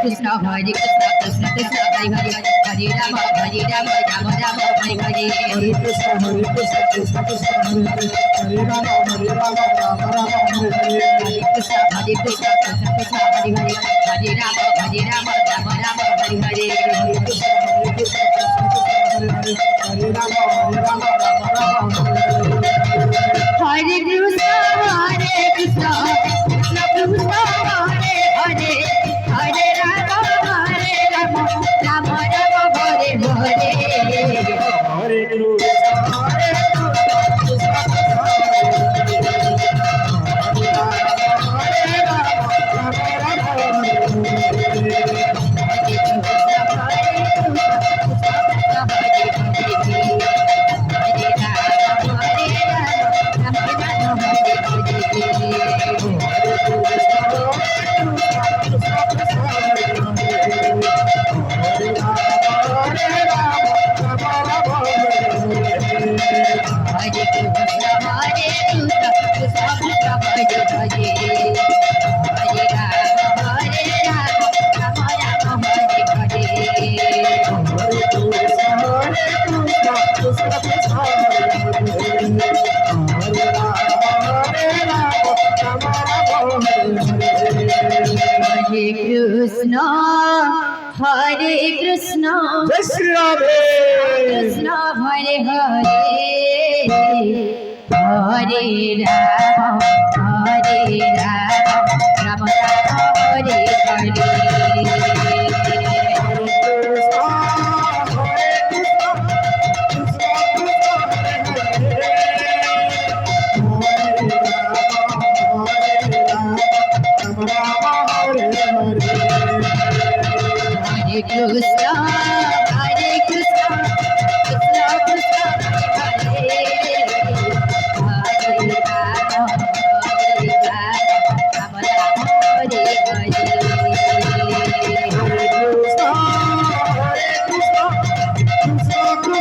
Krishna Hare Krishna Krishna Krishna Hare Hare Hare Rama Rama Rama Hare Hare Hare Krishna Krishna Krishna Hare Hare Hare Rama Rama Rama Hare Hare Hare Krishna Krishna Krishna Hare Hare Hare Rama Rama Rama Hare Hare Hare Krishna Krishna Krishna Hare Hare Hare Rama Rama Rama Hare Hare Hare Krishna Krishna Krishna Hare Hare Hare Rama Rama Hare Hare Hare Krishna Hare Krishna Jai Shri Ram Krishna Hare Hare Hare Rama Rama Rama Hare Hare Krishna Krishna Krishna Hare Hare Rama Rama Krishna Hare Krishna Krishna Krishna Hare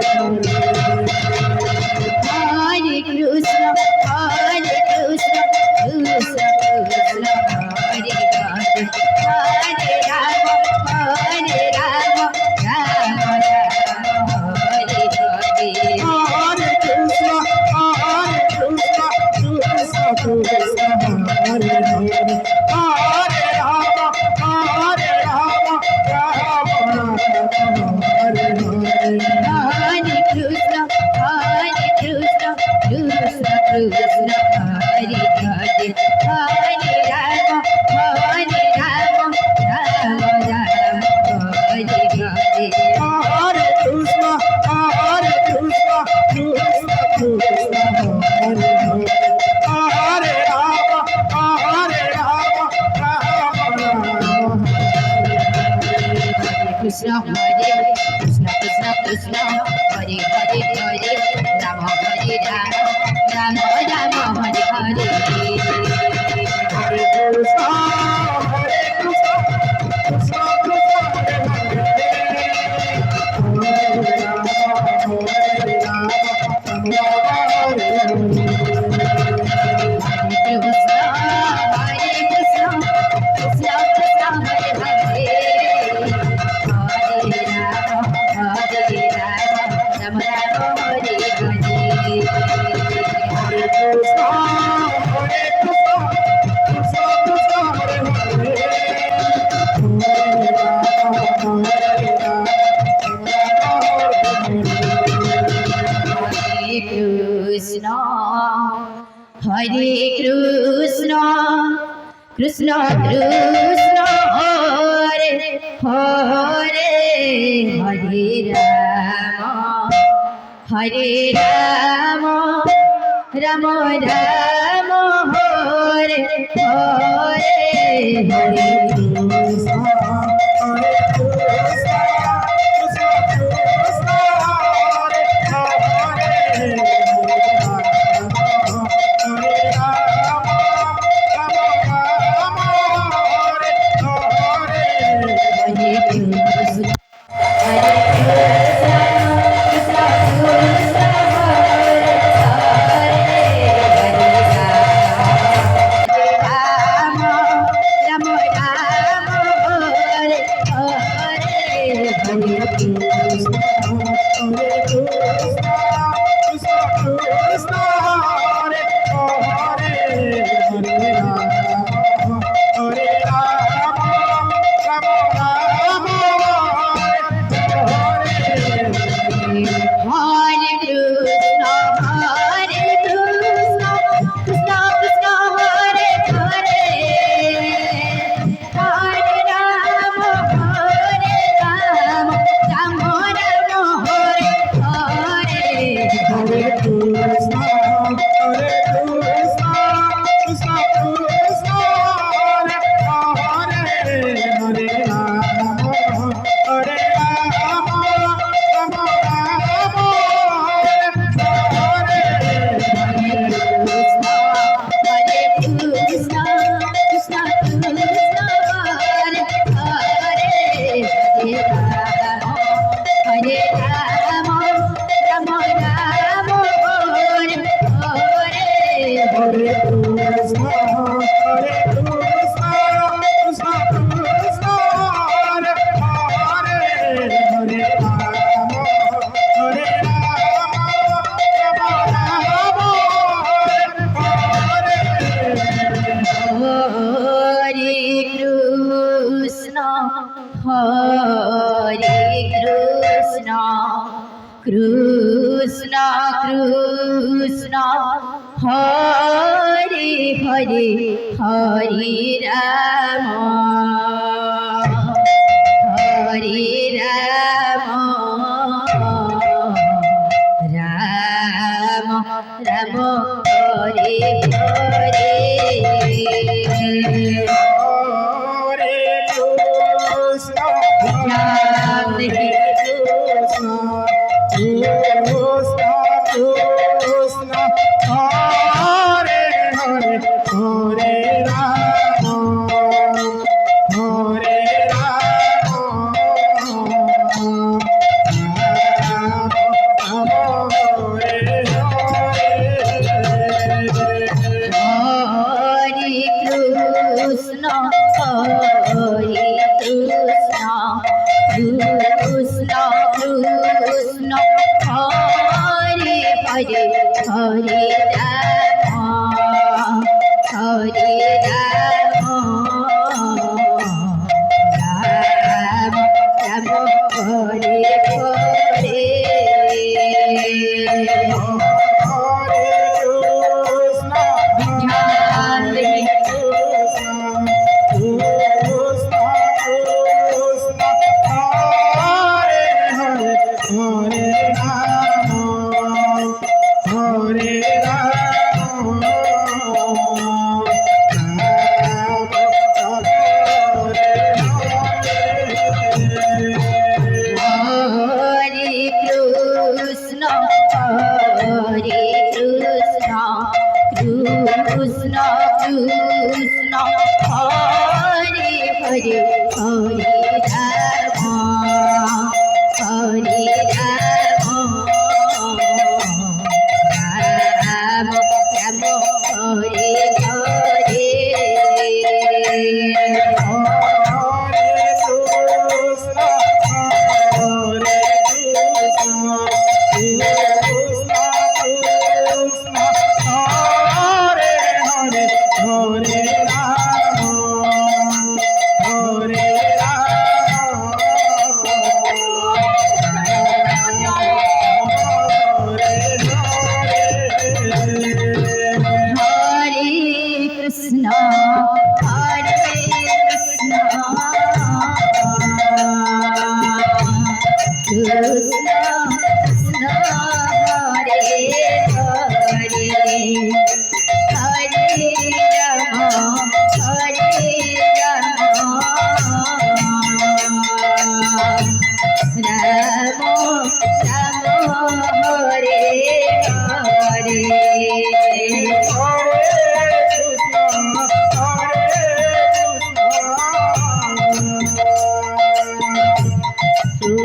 Hare Hare Rama Hare Rama Rama Hare Hare Hare Krishna Krishna Krishna Hare Krishna Krishna Krishna Hare Hare Hare Rama Rama Rama Hare Hare Hare Krishna Hare Krishna Krishna Krishna Hare Hare Hare Krishna Krishna Krishna Hare Hare Hare Ram Hare Ram Ram Ram Hare Hare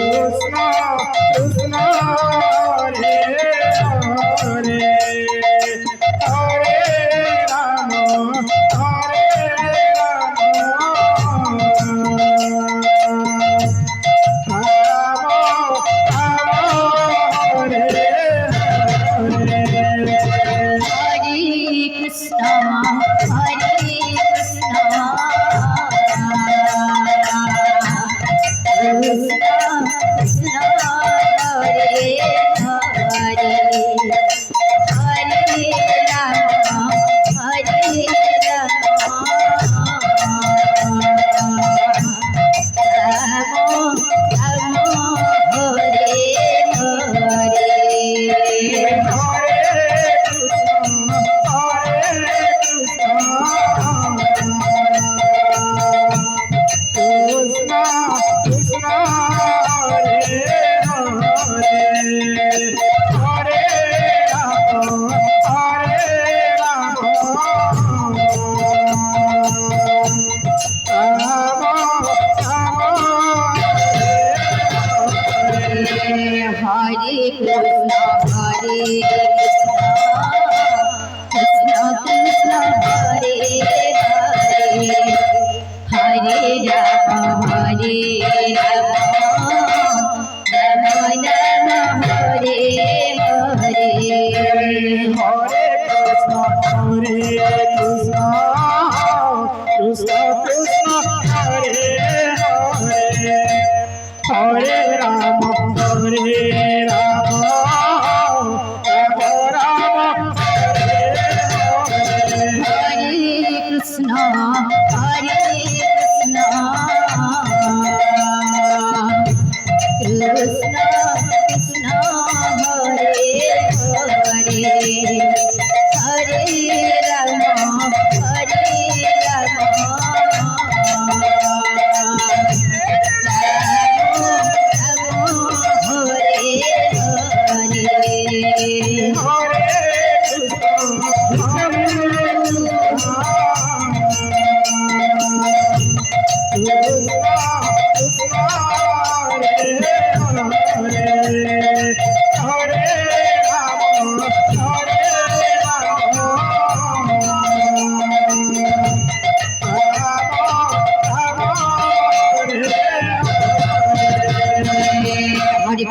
Krishna, Krishna, Hare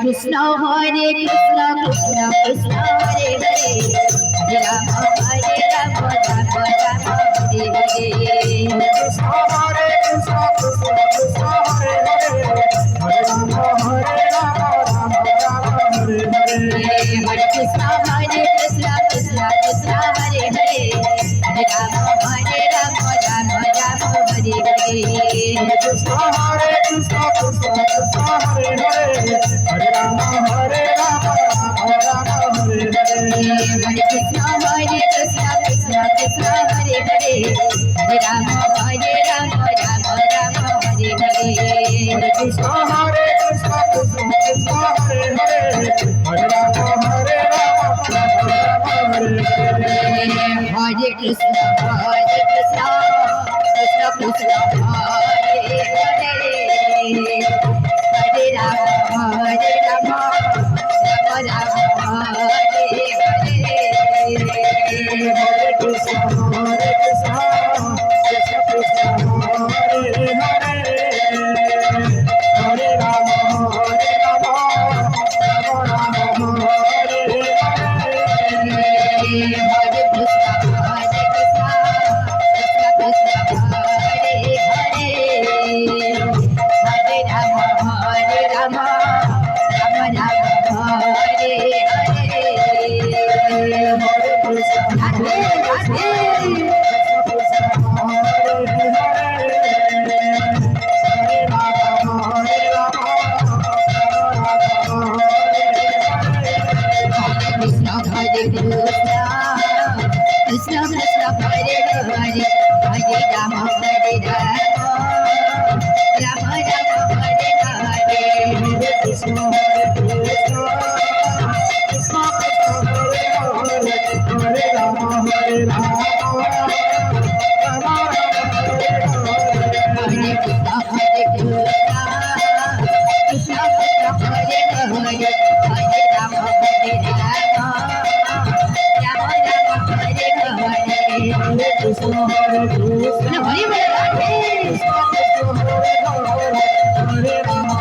Krishna Hare Krishna Krishna Krishna Hare Hare Hare Rama Rama Rama Hare Hare Krishna Hare Krishna Krishna Krishna Hare Hare Hare Rama Rama Rama Hare Hare Hare Krishna Krishna Krishna Hare Hare Hare Rama Rama Rama Hare Hare Krishna Hare Krishna Krishna Krishna Hare Hare Hare Rama Rama Rama Hare Hare Hare Krishna Krishna Krishna Hare Hare Hare Rama Rama Rama Hare Hare Krishna Hare Krishna Krishna Krishna Hare Hare Hare Rama Rama Hare Hare Hare Krishna Krishna Krishna Hare Hare Hare Rama Rama Rama Hare Hare Hare Krishna Krishna Krishna Hare Hare Hare Rama Rama Hare Hare Krishna Krishna Hare Hare Hare Rama Rama Rama Hare Hare Krishna Hare Krishna Krishna Krishna Hare Hare Hare Rama Hare Rama Rama Hare Hare Hare Krishna Krishna Krishna Hare Hare Hare Rama Hare Rama Rama Rama Hare Hare Hare Krishna Hare Krishna Hare Hare Krishna Krishna Hare Hare Hare Rama Hare Rama Rama Rama Hare Hare Hare Krishna Krishna Krishna Hare Hare Hare Rama Hare Rama Rama Rama Hare Hare Hare Krishna Hare Krishna Krishna Krishna Hare Hare Hare Rama Hare Rama Rama Rama Hare Hare Hare Krishna Krishna Krishna Hare Hare Hare Rama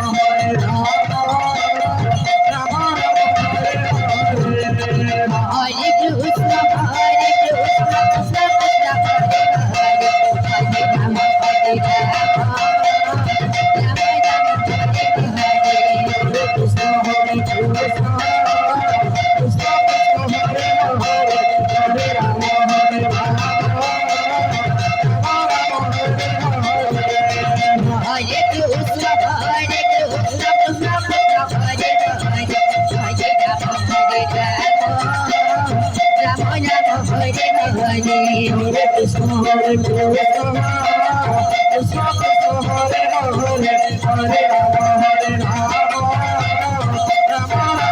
Hare Rama Rama Rama Hare Hare Hare Krishna Hare Krishna Krishna Krishna Hare Hare Hare Rama Hare Rama Rama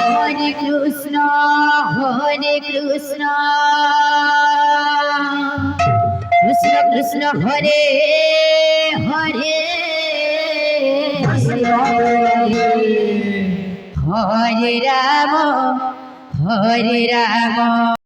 Hare Krishna, Hare Krishna, Krishna Krishna, Hare Hare, Hare Rama, Hare Rama.